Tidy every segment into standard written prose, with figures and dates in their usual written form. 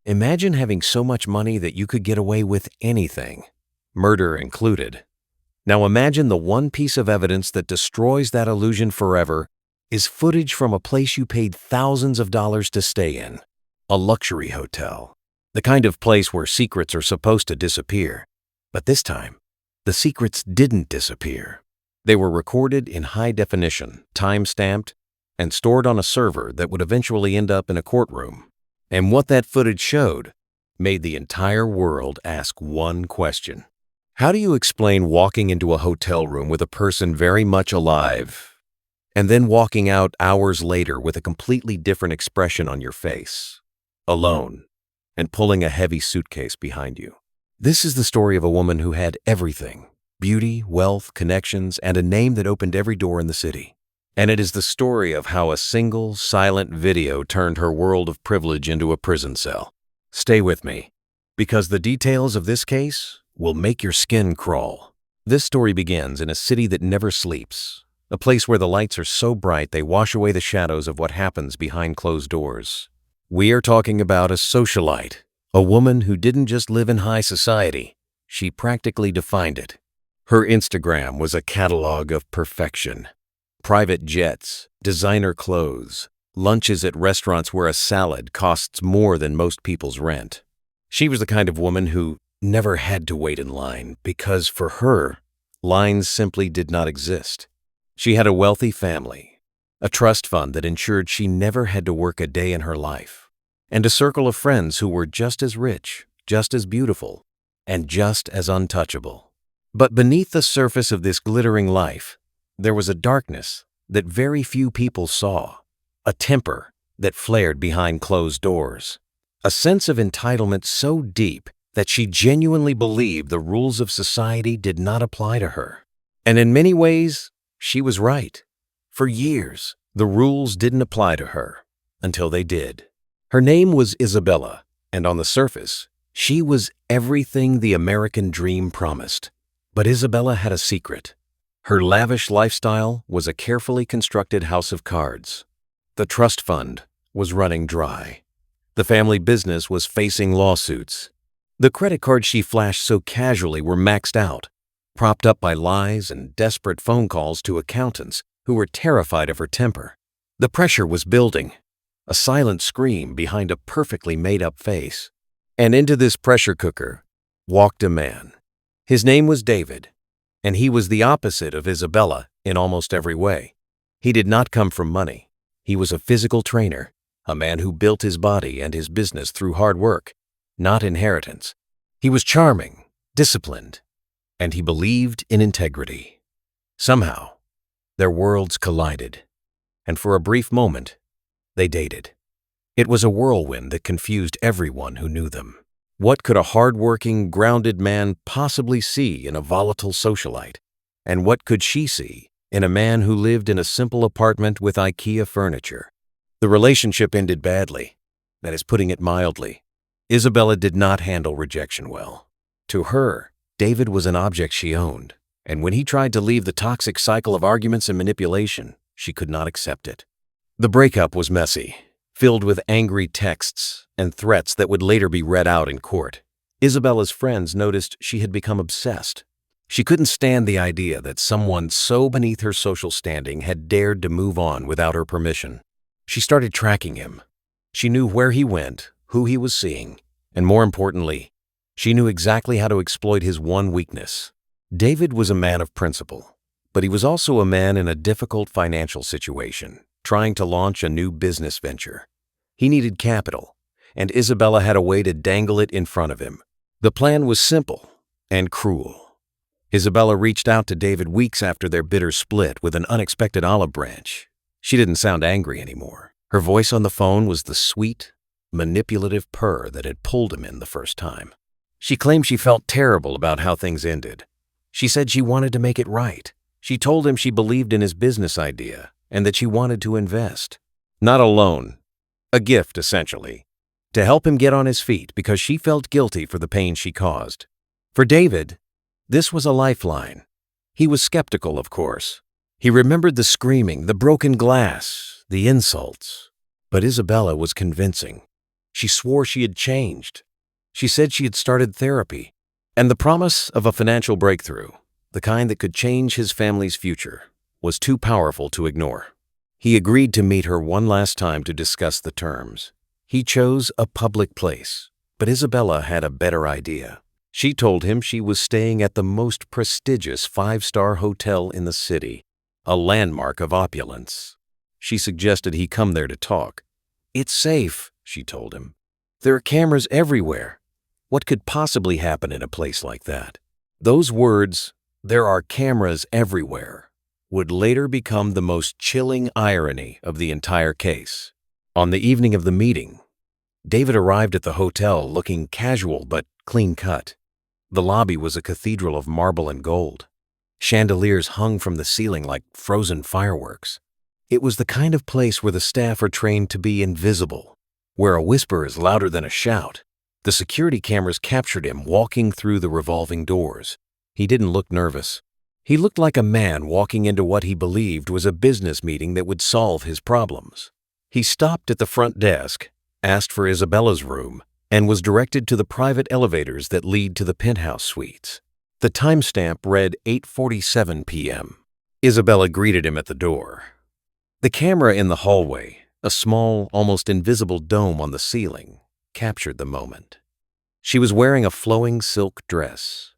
Imagine having so much money that you could get away with anything, murder included. Now imagine the one piece of evidence that destroys that illusion forever is footage from a place you paid thousands of dollars to stay in, a luxury hotel, the kind of place where secrets are supposed to disappear. But this time, the secrets didn't disappear. They were recorded in high definition, time-stamped, and stored on a server that would eventually end up in a courtroom. And what that footage showed made the entire world ask one question. How do you explain walking into a hotel room with a person very much alive and then walking out hours later with a completely different expression on your face, alone, and pulling a heavy suitcase behind you? This is the story of a woman who had everything: beauty, wealth, connections, and a name that opened every door in the city. And it is the story of how a single, silent video turned her world of privilege into a prison cell. Stay with me, because the details of this case will make your skin crawl. This story begins in a city that never sleeps, a place where the lights are so bright they wash away the shadows of what happens behind closed doors. We are talking about a socialite, a woman who didn't just live in high society, she practically defined it. Her Instagram was a catalog of perfection. Private jets, designer clothes, lunches at restaurants where a salad costs more than most people's rent. She was the kind of woman who never had to wait in line because for her, lines simply did not exist. She had a wealthy family, a trust fund that ensured she never had to work a day in her life, and a circle of friends who were just as rich, just as beautiful, and just as untouchable. But beneath the surface of this glittering life, there was a darkness that very few people saw, a temper that flared behind closed doors, a sense of entitlement so deep that she genuinely believed the rules of society did not apply to her. And in many ways, she was right. For years, the rules didn't apply to her, until they did. Her name was Isabella, and on the surface, she was everything the American dream promised. But Isabella had a secret. Her lavish lifestyle was a carefully constructed house of cards. The trust fund was running dry. The family business was facing lawsuits. The credit cards she flashed so casually were maxed out, propped up by lies and desperate phone calls to accountants who were terrified of her temper. The pressure was building, a silent scream behind a perfectly made-up face. And into this pressure cooker walked a man. His name was David, and he was the opposite of Isabella in almost every way. He did not come from money. He was a physical trainer, a man who built his body and his business through hard work, not inheritance. He was charming, disciplined, and he believed in integrity. Somehow, their worlds collided, and for a brief moment, they dated. It was a whirlwind that confused everyone who knew them. What could a hard-working, grounded man possibly see in a volatile socialite? And what could she see in a man who lived in a simple apartment with IKEA furniture? The relationship ended badly. That is putting it mildly. Isabella did not handle rejection well. To her, David was an object she owned, and when he tried to leave the toxic cycle of arguments and manipulation, she could not accept it. The breakup was messy, filled with angry texts and threats that would later be read out in court. Isabella's friends noticed she had become obsessed. She couldn't stand the idea that someone so beneath her social standing had dared to move on without her permission. She started tracking him. She knew where he went, who he was seeing, and more importantly, she knew exactly how to exploit his one weakness. David was a man of principle, but he was also a man in a difficult financial situation, trying to launch a new business venture. He needed capital, and Isabella had a way to dangle it in front of him. The plan was simple and cruel. Isabella reached out to David weeks after their bitter split with an unexpected olive branch. She didn't sound angry anymore. Her voice on the phone was the sweet, manipulative purr that had pulled him in the first time. She claimed she felt terrible about how things ended. She said she wanted to make it right. She told him she believed in his business idea and that she wanted to invest. Not a loan, a gift essentially, to help him get on his feet because she felt guilty for the pain she caused. For David, this was a lifeline. He was skeptical, of course. He remembered the screaming, the broken glass, the insults. But Isabella was convincing. She swore she had changed. She said she had started therapy, and the promise of a financial breakthrough, the kind that could change his family's future, was too powerful to ignore. He agreed to meet her one last time to discuss the terms. He chose a public place, but Isabella had a better idea. She told him she was staying at the most prestigious five-star hotel in the city, a landmark of opulence. She suggested he come there to talk. "It's safe," she told him. "There are cameras everywhere. What could possibly happen in a place like that?" Those words, "there are cameras everywhere," would later become the most chilling irony of the entire case. On the evening of the meeting, David arrived at the hotel looking casual but clean-cut. The lobby was a cathedral of marble and gold. Chandeliers hung from the ceiling like frozen fireworks. It was the kind of place where the staff are trained to be invisible, where a whisper is louder than a shout. The security cameras captured him walking through the revolving doors. He didn't look nervous. He looked like a man walking into what he believed was a business meeting that would solve his problems. He stopped at the front desk, asked for Isabella's room, and was directed to the private elevators that lead to the penthouse suites. The timestamp read 8:47 p.m. Isabella greeted him at the door. The camera in the hallway, a small, almost invisible dome on the ceiling, captured the moment. She was wearing a flowing silk dress.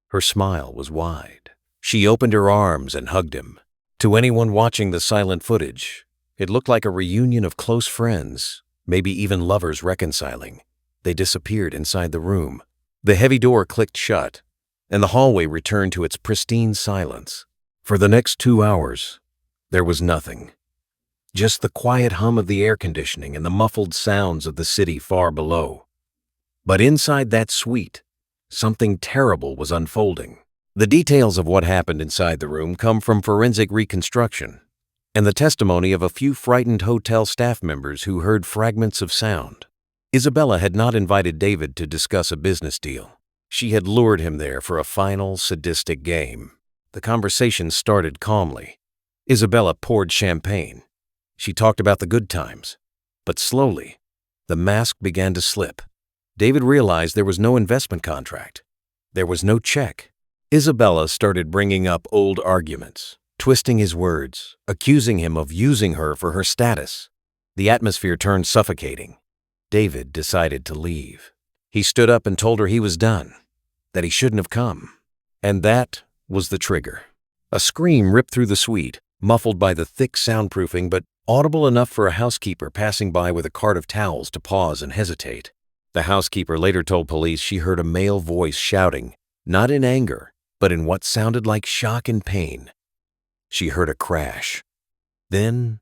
Her smile was wide. She opened her arms and hugged him. To anyone watching the silent footage, it looked like a reunion of close friends, maybe even lovers reconciling. They disappeared inside the room. The heavy door clicked shut, and the hallway returned to its pristine silence. For the next 2 hours, there was nothing. Just the quiet hum of the air conditioning and the muffled sounds of the city far below. But inside that suite, something terrible was unfolding. The details of what happened inside the room come from forensic reconstruction and the testimony of a few frightened hotel staff members who heard fragments of sound. Isabella had not invited David to discuss a business deal. She had lured him there for a final, sadistic game. The conversation started calmly. Isabella poured champagne. She talked about the good times. But slowly, the mask began to slip. David realized there was no investment contract. There was no check. Isabella started bringing up old arguments, twisting his words, accusing him of using her for her status. The atmosphere turned suffocating. David decided to leave. He stood up and told her he was done, that he shouldn't have come. And that was the trigger. A scream ripped through the suite, muffled by the thick soundproofing but audible enough for a housekeeper passing by with a cart of towels to pause and hesitate. The housekeeper later told police she heard a male voice shouting, not in anger, but in what sounded like shock and pain. She heard a crash. Then,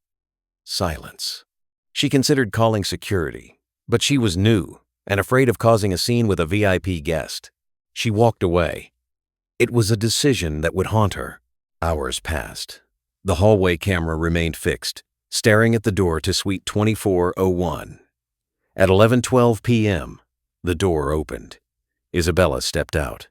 silence. She considered calling security, but she was new and afraid of causing a scene with a VIP guest. She walked away. It was a decision that would haunt her. Hours passed. The hallway camera remained fixed, staring at the door to suite 2401. At 11:12 p.m., the door opened. Isabella stepped out.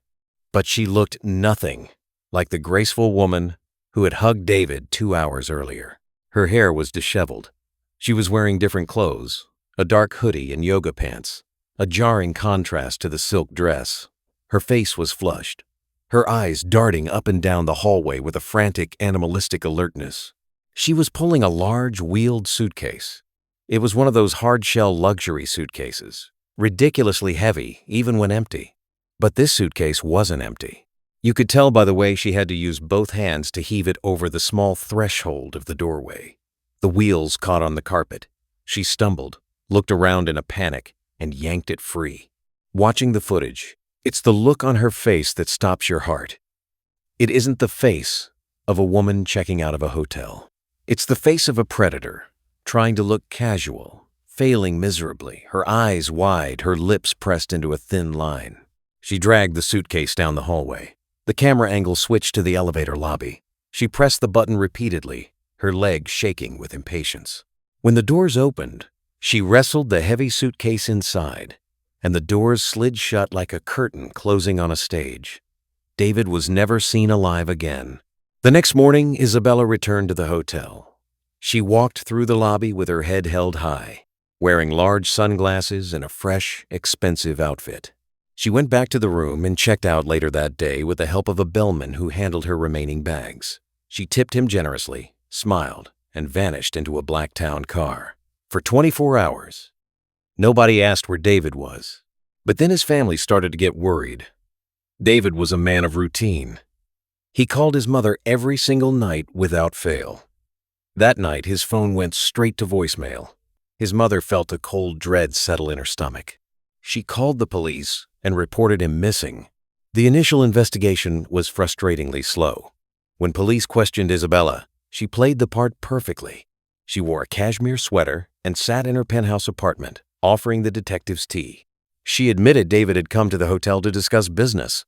But she looked nothing like the graceful woman who had hugged David 2 hours earlier. Her hair was disheveled. She was wearing different clothes, a dark hoodie and yoga pants, a jarring contrast to the silk dress. Her face was flushed, her eyes darting up and down the hallway with a frantic, animalistic alertness. She was pulling a large, wheeled suitcase. It was one of those hard-shell luxury suitcases, ridiculously heavy even when empty. But this suitcase wasn't empty. You could tell by the way she had to use both hands to heave it over the small threshold of the doorway. The wheels caught on the carpet. She stumbled, looked around in a panic, and yanked it free. Watching the footage, it's the look on her face that stops your heart. It isn't the face of a woman checking out of a hotel. It's the face of a predator, trying to look casual, failing miserably, her eyes wide, her lips pressed into a thin line. She dragged the suitcase down the hallway. The camera angle switched to the elevator lobby. She pressed the button repeatedly, her legs shaking with impatience. When the doors opened, she wrestled the heavy suitcase inside, and the doors slid shut like a curtain closing on a stage. David was never seen alive again. The next morning, Isabella returned to the hotel. She walked through the lobby with her head held high. wearing large sunglasses and a fresh, expensive outfit. She went back to the room and checked out later that day with the help of a bellman who handled her remaining bags. She tipped him generously, smiled, and vanished into a black town car. For 24 hours, nobody asked where David was. But then his family started to get worried. David was a man of routine. He called his mother every single night without fail. That night, his phone went straight to voicemail. His mother felt a cold dread settle in her stomach. She called the police and reported him missing. The initial investigation was frustratingly slow. When police questioned Isabella, she played the part perfectly. She wore a cashmere sweater and sat in her penthouse apartment, offering the detectives tea. She admitted David had come to the hotel to discuss business.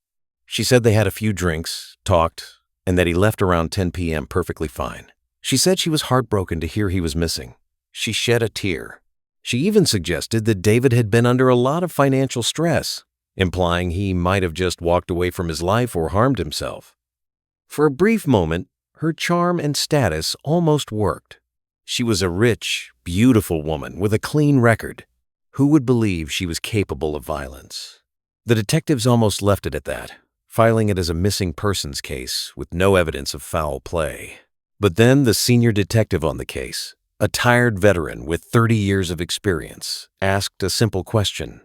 She said they had a few drinks, talked, and that he left around 10 p.m. perfectly fine. She said she was heartbroken to hear he was missing. She shed a tear. She even suggested that David had been under a lot of financial stress, implying he might have just walked away from his life or harmed himself. For a brief moment, her charm and status almost worked. She was a rich, beautiful woman with a clean record. Who would believe she was capable of violence? The detectives almost left it at that, filing it as a missing persons case with no evidence of foul play. But then the senior detective on the case, a tired veteran with 30 years of experience, asked a simple question.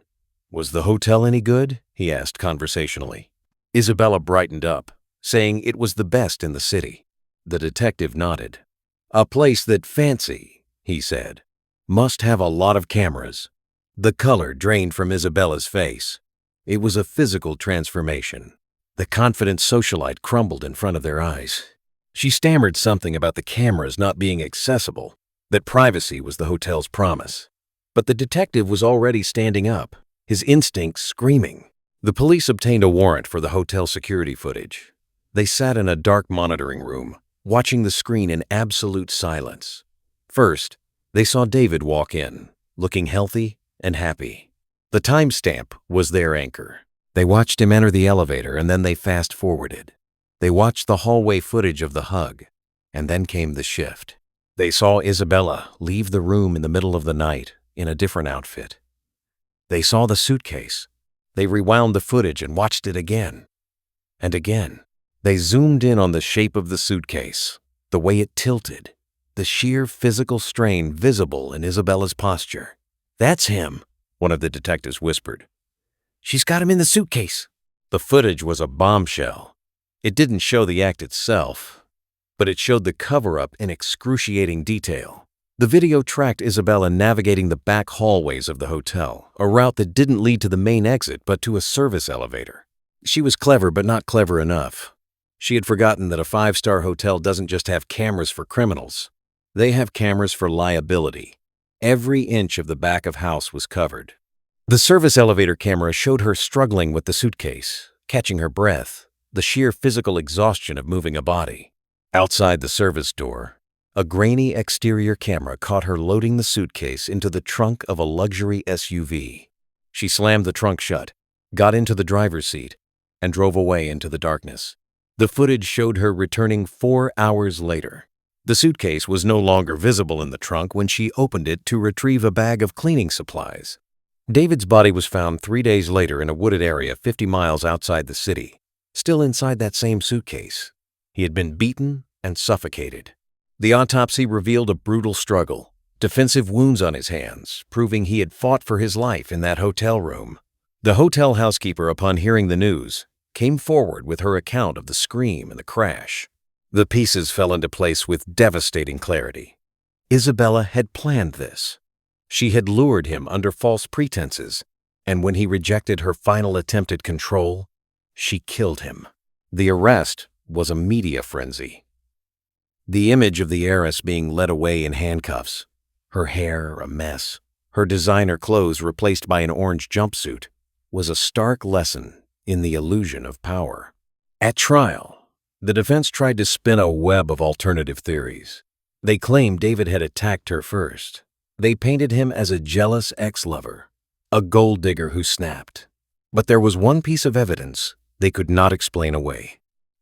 "Was the hotel any good?" he asked conversationally. Isabella brightened up, saying it was the best in the city. The detective nodded. "A place that fancy," he said, "must have a lot of cameras." The color drained from Isabella's face. It was a physical transformation. The confident socialite crumbled in front of their eyes. She stammered something about the cameras not being accessible, that privacy was the hotel's promise. But the detective was already standing up, his instincts screaming. The police obtained a warrant for the hotel security footage. They sat in a dark monitoring room, watching the screen in absolute silence. First, they saw David walk in, looking healthy and happy. The timestamp was their anchor. They watched him enter the elevator, and then they fast-forwarded. They watched the hallway footage of the hug, and then came the shift. They saw Isabella leave the room in the middle of the night in a different outfit. They saw the suitcase. They rewound the footage and watched it again and again. They zoomed in on the shape of the suitcase, the way it tilted, the sheer physical strain visible in Isabella's posture. "That's him," one of the detectives whispered. "She's got him in the suitcase." The footage was a bombshell. It didn't show the act itself, but it showed the cover-up in excruciating detail. The video tracked Isabella navigating the back hallways of the hotel, a route that didn't lead to the main exit but to a service elevator. She was clever, but not clever enough. She had forgotten that a five-star hotel doesn't just have cameras for criminals. They have cameras for liability. Every inch of the back of house was covered. The service elevator camera showed her struggling with the suitcase, catching her breath, the sheer physical exhaustion of moving a body. Outside the service door, a grainy exterior camera caught her loading the suitcase into the trunk of a luxury SUV. She slammed the trunk shut, got into the driver's seat, and drove away into the darkness. The footage showed her returning 4 hours later. The suitcase was no longer visible in the trunk when she opened it to retrieve a bag of cleaning supplies. David's body was found 3 days later in a wooded area 50 miles outside the city, still inside that same suitcase. He had been beaten and suffocated. The autopsy revealed a brutal struggle, defensive wounds on his hands, proving he had fought for his life in that hotel room. The hotel housekeeper, upon hearing the news, came forward with her account of the scream and the crash. The pieces fell into place with devastating clarity. Isabella had planned this. She had lured him under false pretenses, and when he rejected her final attempt at control, she killed him. The arrest was a media frenzy. The image of the heiress being led away in handcuffs, her hair a mess, her designer clothes replaced by an orange jumpsuit, was a stark lesson in the illusion of power. At trial, the defense tried to spin a web of alternative theories. They claimed David had attacked her first. They painted him as a jealous ex-lover, a gold digger who snapped. But there was one piece of evidence they could not explain away.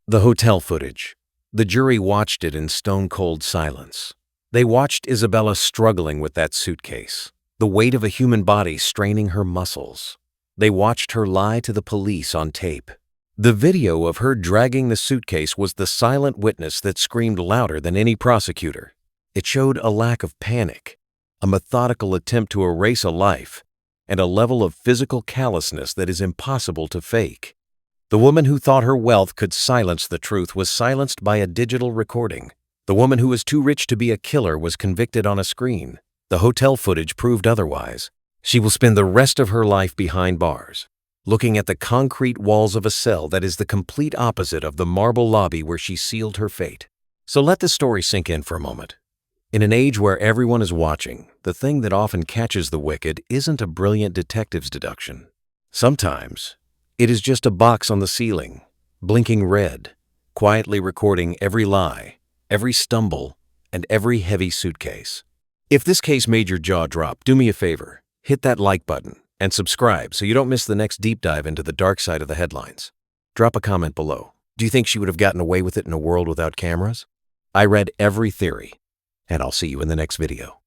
The hotel footage. The jury watched it in stone-cold silence. They watched Isabella struggling with that suitcase, the weight of a human body straining her muscles. They watched her lie to the police on tape. The video of her dragging the suitcase was the silent witness that screamed louder than any prosecutor. It showed a lack of panic, a methodical attempt to erase a life, and a level of physical callousness that is impossible to fake. The woman who thought her wealth could silence the truth was silenced by a digital recording. The woman who was too rich to be a killer was convicted on a screen. The hotel footage proved otherwise. She will spend the rest of her life behind bars, looking at the concrete walls of a cell that is the complete opposite of the marble lobby where she sealed her fate. So let the story sink in for a moment. In an age where everyone is watching, the thing that often catches the wicked isn't a brilliant detective's deduction. Sometimes, it is just a box on the ceiling, blinking red, quietly recording every lie, every stumble, and every heavy suitcase. If this case made your jaw drop, do me a favor, hit that like button and subscribe so you don't miss the next deep dive into the dark side of the headlines. Drop a comment below. Do you think she would have gotten away with it in a world without cameras? I read every theory, and I'll see you in the next video.